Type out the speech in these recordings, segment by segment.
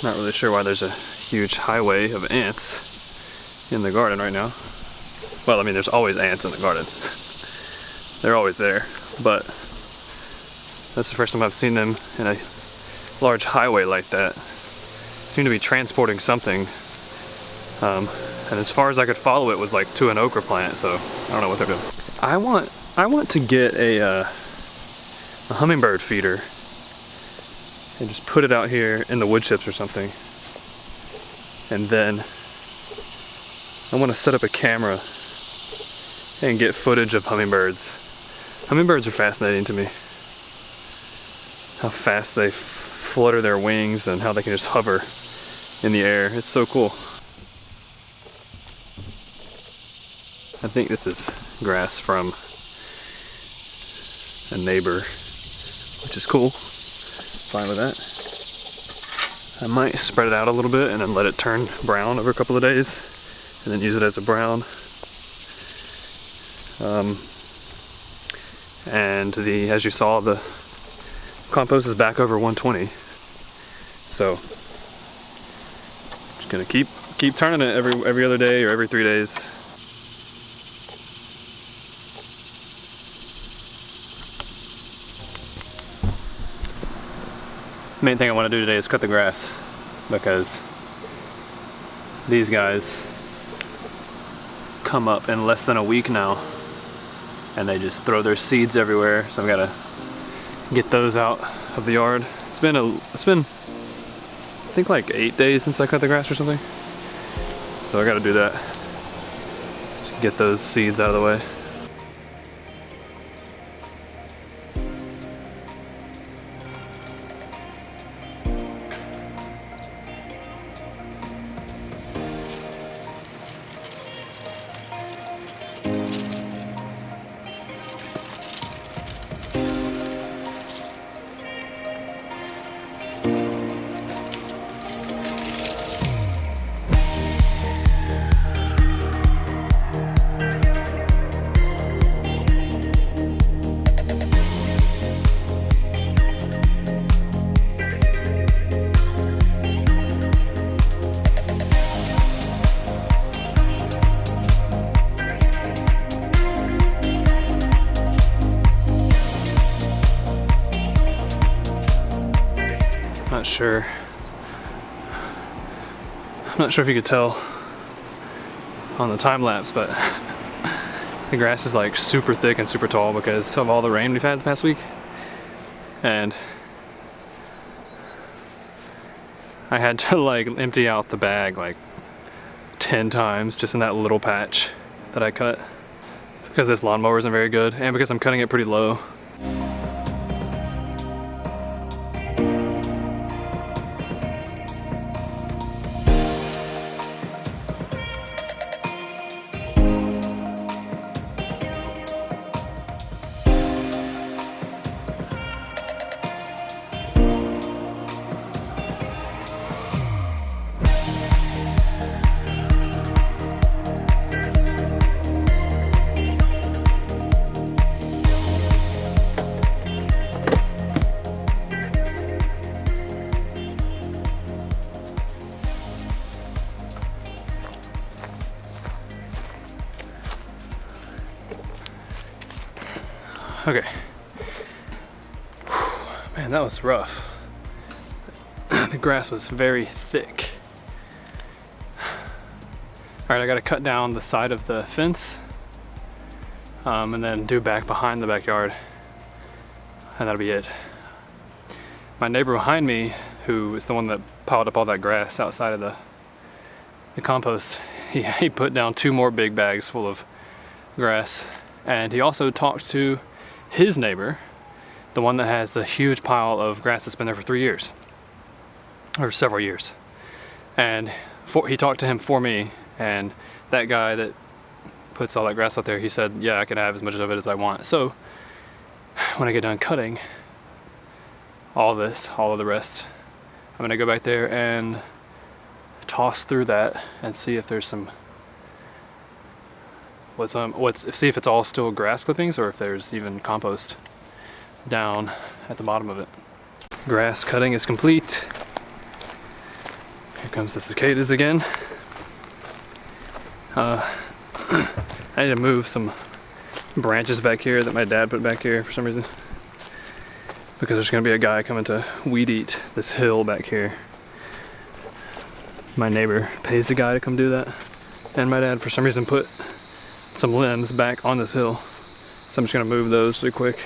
Not really sure why there's a huge highway of ants in the garden right now. Well, I mean, there's always ants in the garden. They're always there, but that's the first time I've seen them in a large highway like that. Seem to be transporting something, and as far as I could follow it was like to an okra plant, so I don't know what they're doing. I want to get a hummingbird feeder and just put it out here in the wood chips or something, and then I want to set up a camera and get footage of hummingbirds. Hummingbirds are fascinating to me. How fast they flutter their wings and how they can just hover in the air. It's so cool. I think this is grass from a neighbor, which is cool. Fine with that. I might spread it out a little bit and then let it turn brown over a couple of days and then use it as a brown. And as you saw, the compost is back over 120. So just gonna keep turning it every other day or every 3 days. Main thing I want to do today is cut the grass, because these guys come up in less than a week now and they just throw their seeds everywhere, so I've got to get those out of the yard. It's been I think like 8 days since I cut the grass or something, so I got to do that. Get those seeds out of the way. I'm not sure if you could tell on the time lapse, but the grass is like super thick and super tall because of all the rain we've had the past week. And I had to like empty out the bag like 10 times just in that little patch that I cut, because this lawnmower isn't very good and because I'm cutting it pretty low. Okay. Man, that was rough. The grass was very thick. Alright, I gotta cut down the side of the fence and then do back behind the backyard, and that'll be it. My neighbor behind me, who is the one that piled up all that grass outside of the compost, he put down 2 more big bags full of grass, and he also talked to his neighbor, the one that has the huge pile of grass that's been there for 3 years, or several years. And he talked to him for me, and that guy that puts all that grass out there, he said, yeah, I can have as much of it as I want. So when I get done cutting all of the rest, I'm gonna go back there and toss through that and see if there's some see if it's all still grass clippings or if there's even compost down at the bottom of it. Grass cutting is complete. comes the cicadas again. I need to move some branches back here that my dad put back here for some reason, because there's going to be a guy coming to weed eat this hill back here. My neighbor pays a guy to come do that, and my dad for some reason put some limbs back on this hill, so I'm just going to move those really quick.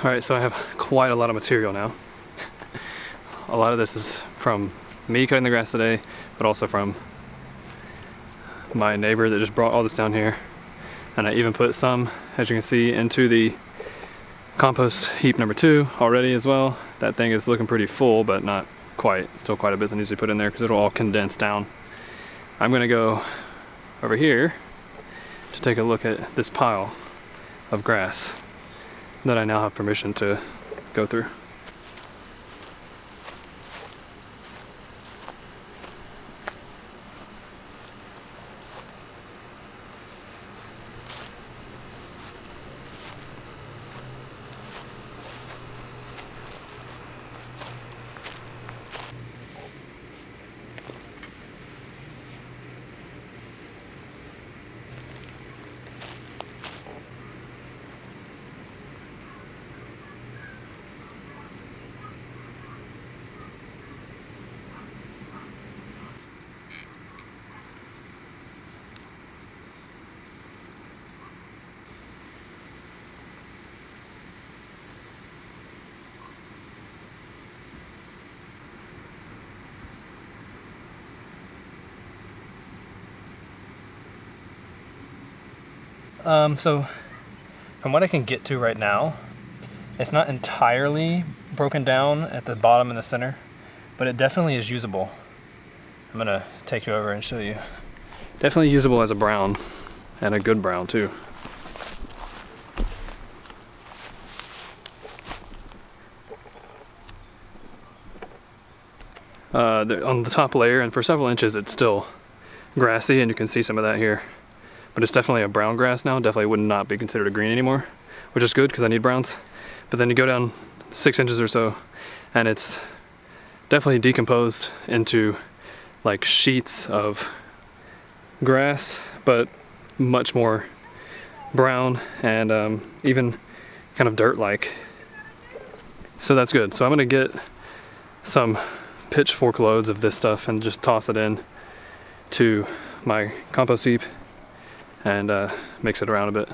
Alright, so I have quite a lot of material now. A lot of this is from me cutting the grass today, but also from my neighbor that just brought all this down here. And I even put some, as you can see, into the compost heap number 2 already as well. That thing is looking pretty full, but not quite. Still quite a bit that needs to be put in there because it'll all condense down. I'm going to go over here to take a look at this pile of grass that I now have permission to go through. So from what I can get to right now, it's not entirely broken down at the bottom and the center, but it definitely is usable. I'm gonna take you over and show you. Definitely usable as a brown, and a good brown too. On the top layer, and for several inches it's still grassy, and you can see some of that here. But it's definitely a brown grass now. Definitely would not be considered a green anymore, which is good because I need browns. But then you go down 6 inches or so, and it's definitely decomposed into like sheets of grass, but much more brown and even kind of dirt-like. So that's good. So I'm gonna get some pitchfork loads of this stuff and just toss it in to my compost heap and mix it around a bit.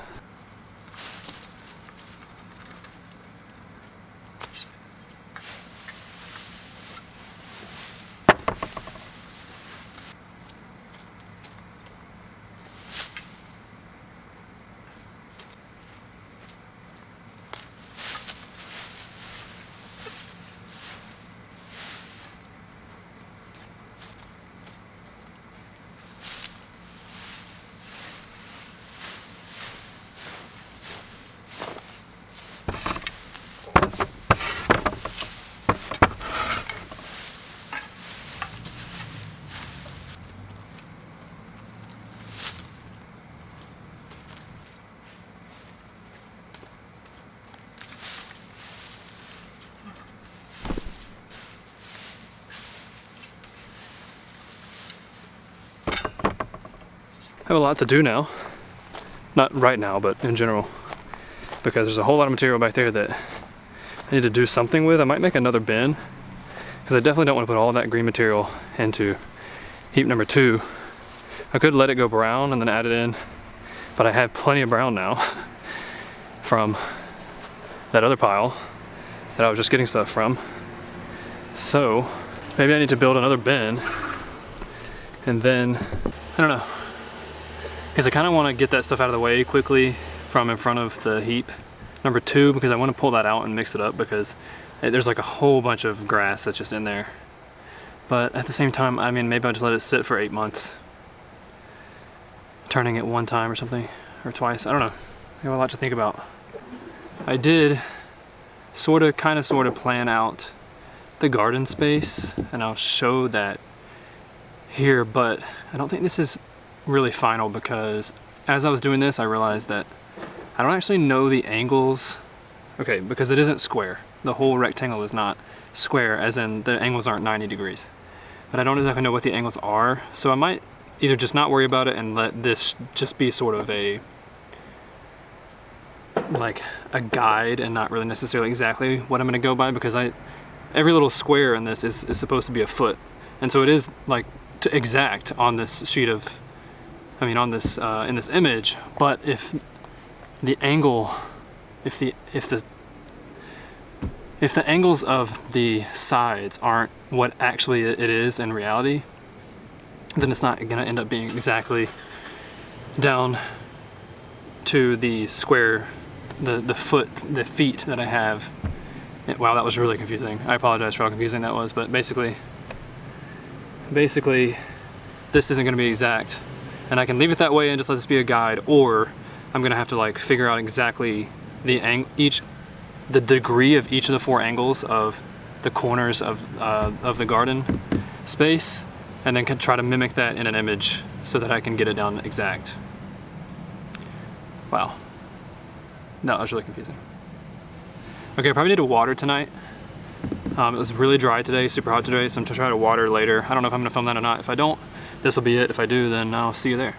I have a lot to do now. Not right now, but in general. Because there's a whole lot of material back there that I need to do something with. I might make another bin, because I definitely don't want to put all that green material into heap number 2. I could let it go brown and then add it in, but I have plenty of brown now from that other pile that I was just getting stuff from. So maybe I need to build another bin, and then, I don't know. Because I kind of want to get that stuff out of the way quickly from in front of the heap number 2, because I want to pull that out and mix it up, because there's like a whole bunch of grass that's just in there. But at the same time, I mean, maybe I'll just let it sit for 8 months, turning it one time or something. or twice. I don't know. I have a lot to think about. I did sort of plan out the garden space, and I'll show that here, but I don't think this is really final, because as I was doing this I realized that I don't actually know the angles. Okay, because it isn't square. The whole rectangle is not square, as in the angles aren't 90 degrees. But I don't exactly know what the angles are, so I might either just not worry about it and let this just be sort of a guide and not really necessarily exactly what I'm going to go by, because every little square in this is supposed to be a foot, and so it is like to exact on this sheet of, on this in this image. But if the angle, if the angles of the sides aren't what actually it is in reality, then it's not going to end up being exactly down to the square, the feet that I have. Wow, that was really confusing. I apologize for how confusing that was, but basically this isn't going to be exact, and I can leave it that way and just let this be a guide, or I'm going to have to like figure out exactly the degree of each of the 4 angles of the corners of the garden space, and then can try to mimic that in an image so that I can get it down exact. Wow, that was really confusing. Okay, I probably need to water tonight. It was really dry today, super hot today, so I'm gonna try to water later. I don't know if I'm gonna film that or not. If I don't, this will be it. If I do, then I'll see you there.